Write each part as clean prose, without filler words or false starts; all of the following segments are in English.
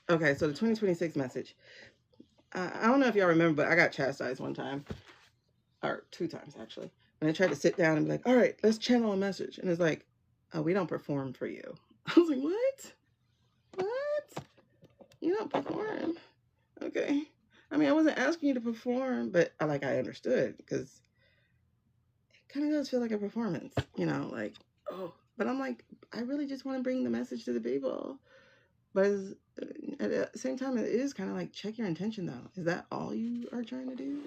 Okay, so the 2026 message. I don't know if y'all remember, but I got chastised one time, or two times actually. And I tried to sit down and be like, all right, let's channel a message. And it's like, oh, we don't perform for you. I was like, what? What? You don't perform? Okay. I mean, I wasn't asking you to perform, but I understood because it kind of does feel like a performance, like, oh, but I'm like, I really just want to bring the message to the people. But at the same time, it is kind of like, check your intention though. Is that all you are trying to do?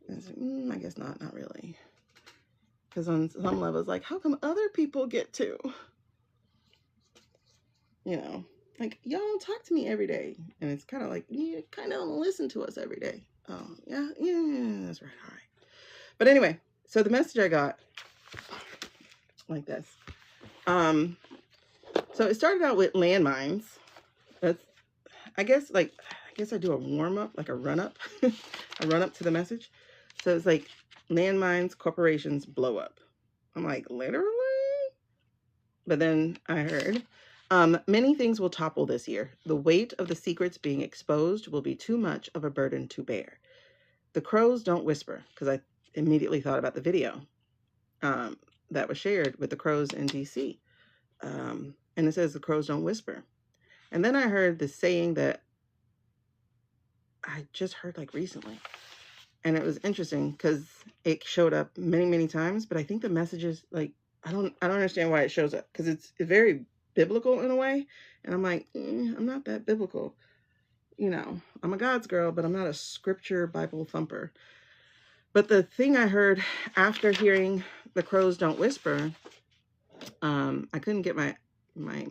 And it's like, I guess not really. Because on some levels, like, how come other people get to? You know, like, y'all don't talk to me every day. And it's kind of like, you kind of don't listen to us every day. Oh, yeah, that's right. All right. But anyway, so the message I got, like this. So it started out with landmines. That's, I guess I do a warm up, like a run up, a run up to the message. So it's like landmines, corporations blow up. I'm like, literally? But then I heard, many things will topple this year. The weight of the secrets being exposed will be too much of a burden to bear. The crows don't whisper, because I immediately thought about the video that was shared with the crows in DC. And it says the crows don't whisper. And then I heard the saying that I just heard like recently. And it was interesting because it showed up many, many times. But I think the message is like, I don't understand why it shows up, because it's very biblical in a way. And I'm like, I'm not that biblical. I'm a God's girl, but I'm not a scripture Bible thumper. But the thing I heard after hearing the crows don't whisper, I couldn't get my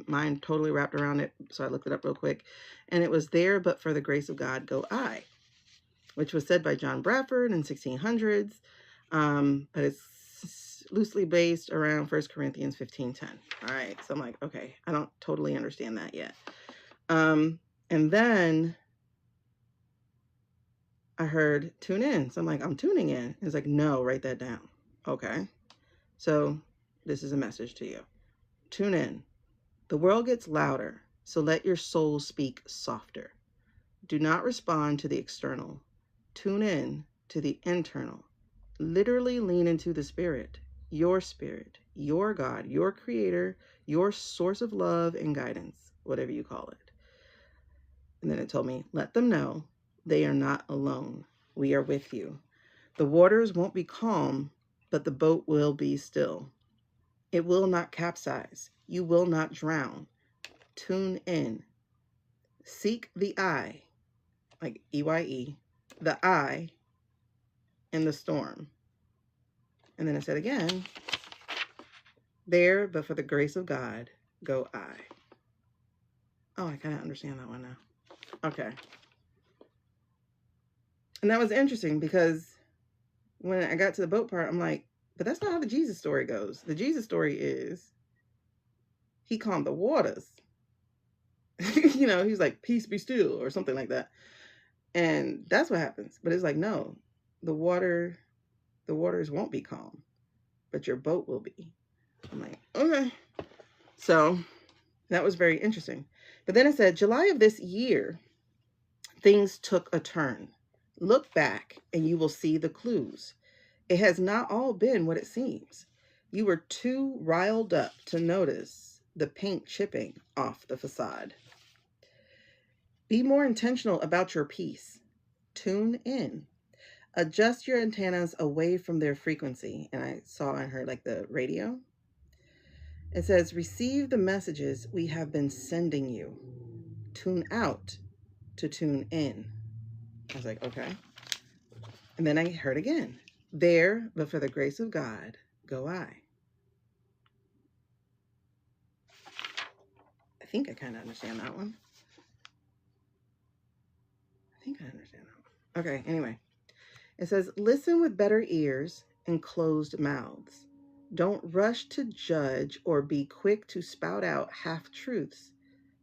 mind totally wrapped around it. So I looked it up real quick. And it was, there, but for the grace of God, go I, which was said by John Bradford in 1600s. But it's loosely based around 1 Corinthians 15:10. All right. So I'm like, okay, I don't totally understand that yet. And then I heard tune in. So I'm like, I'm tuning in. It's like, no, write that down. Okay. So this is a message to you. Tune in. The world gets louder, so let your soul speak softer. Do not respond to the external. Tune in to the internal. Literally lean into the spirit, your God, your creator, your source of love and guidance, whatever you call it. And then it told me, let them know they are not alone. We are with you. The waters won't be calm, but the boat will be still. It will not capsize. You will not drown. Tune in. Seek the I, like EYE, the I in the storm. And then it said again, there, but for the grace of God, go I. Oh, I kind of understand that one now. Okay. And that was interesting because when I got to the boat part, I'm like, but that's not how the Jesus story goes. The Jesus story is he calmed the waters. He's like, peace be still, or something like that. And that's what happens. But it's like, no, the waters won't be calm, but your boat will be. I'm like, okay. So that was very interesting. But then it said, July of this year, things took a turn. Look back and you will see the clues. It has not all been what it seems. You were too riled up to notice the paint chipping off the facade. Be more intentional about your peace. Tune in. Adjust your antennas away from their frequency. And I saw and heard like the radio. It says, receive the messages we have been sending you. Tune out to tune in. I was like, okay. And then I heard again, there, but for the grace of God, go I. I think I kind of understand that one. Okay, anyway. It says, listen with better ears and closed mouths. Don't rush to judge or be quick to spout out half-truths.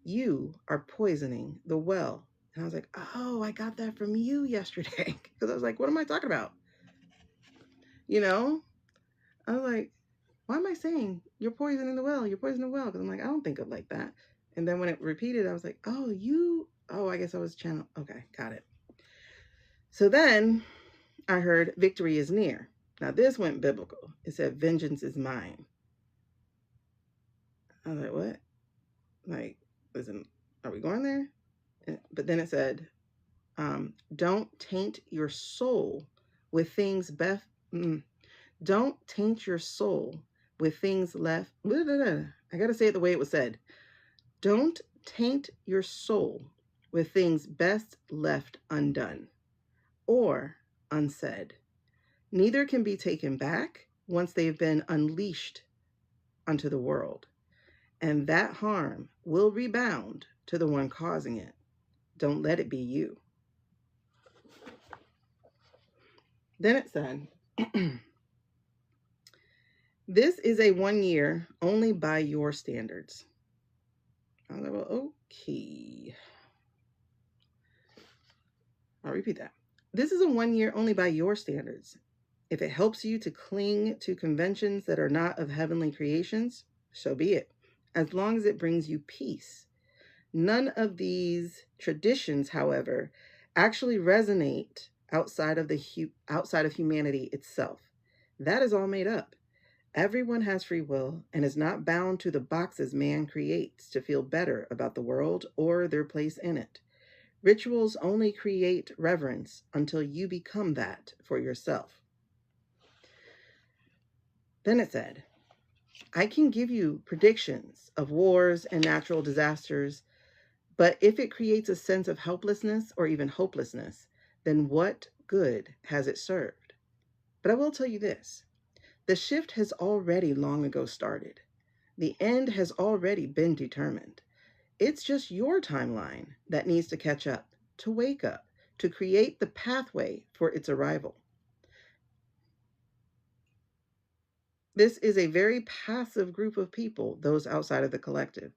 You are poisoning the well. And I was like, oh, I got that from you yesterday. Because I was like, what am I talking about? I was like, why am I saying you're poisoning the well? You're poisoning the well. Because I'm like, I don't think of it like that. And then when it repeated, I was like, oh, I guess I was channel. Okay, got it. So then I heard victory is near. Now this went biblical. It said, vengeance is mine. I was like, what? Like, listen, are we going there? But then it said, don't taint your soul with things don't taint your soul with things left. I got to say it the way it was said. Don't taint your soul with things best left undone or unsaid. Neither can be taken back once they've been unleashed unto the world, and that harm will rebound to the one causing it. Don't let it be you. Then it said, this is a 1 year only by your standards. I was like, well, okay. I'll repeat that. This is a 1 year only by your standards. If it helps you to cling to conventions that are not of heavenly creations, so be it, as long as it brings you peace. None of these traditions, however, actually resonate outside of humanity itself. That is all made up. Everyone has free will and is not bound to the boxes man creates to feel better about the world or their place in it. Rituals only create reverence until you become that for yourself. Then it said, I can give you predictions of wars and natural disasters, but if it creates a sense of helplessness or even hopelessness, then what good has it served? But I will tell you this. The shift has already long ago started. The end has already been determined. It's just your timeline that needs to catch up, to wake up, to create the pathway for its arrival. This is a very passive group of people, those outside of the collective.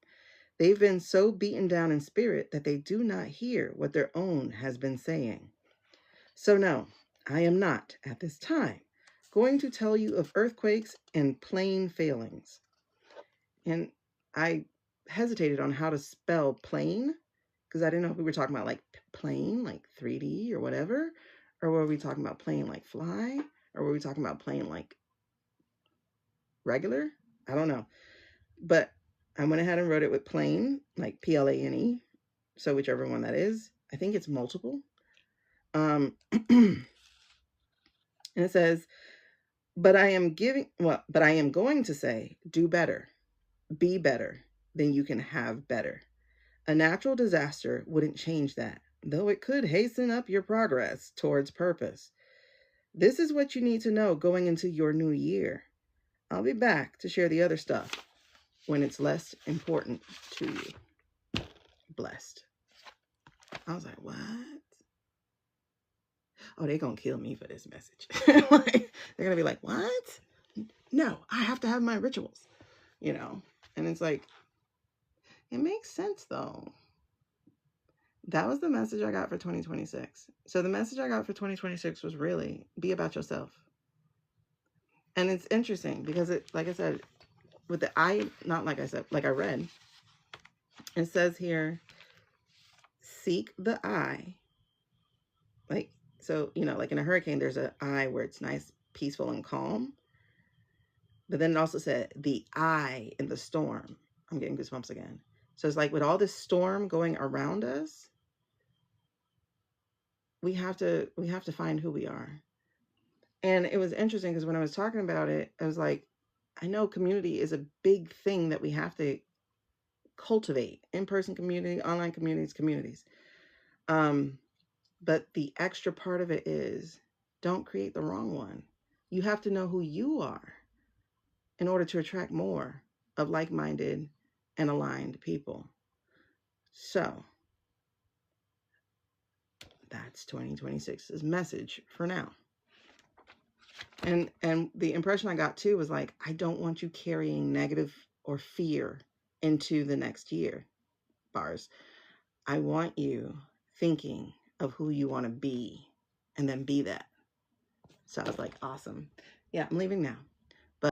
They've been so beaten down in spirit that they do not hear what their own has been saying. So no, I am not, at this time, going to tell you of earthquakes and plane failings. And I hesitated on how to spell plane, because I didn't know if we were talking about like plane, like 3D or whatever, or were we talking about plane like fly, or were we talking about plane like regular? I don't know. But I went ahead and wrote it with plane, like Plane. So whichever one that is. I think it's multiple. And it says, but I am going to say, do better, be better, then you can have better. A natural disaster wouldn't change that, though it could hasten up your progress towards purpose. This is what you need to know going into your new year. I'll be back to share the other stuff when it's less important to you. Blessed. I was like, what? Oh, they're going to kill me for this message. Like, they're going to be like, what? No, I have to have my rituals, you know? And it's like, it makes sense though. That was the message I got for 2026. So the message I got for 2026 was really be about yourself. And it's interesting because it, like I said, with the not like I said, like I read, it says here, seek the I. Like, so, you know, like in a hurricane, there's an I where it's nice, peaceful, and calm. But then it also said the I in the storm. I'm getting goosebumps again. So it's like with all this storm going around us, we have to find who we are. And it was interesting because when I was talking about it, I was like, I know community is a big thing that we have to cultivate. In-person community, online communities. But the extra part of it is don't create the wrong one. You have to know who you are in order to attract more of like-minded and aligned people. So that's 2026's message for now. And the impression I got too was like, I don't want you carrying negative or fear into the next year. Bars. I want you thinking of who you want to be and then be that. So I was like, awesome. Yeah, I'm leaving now.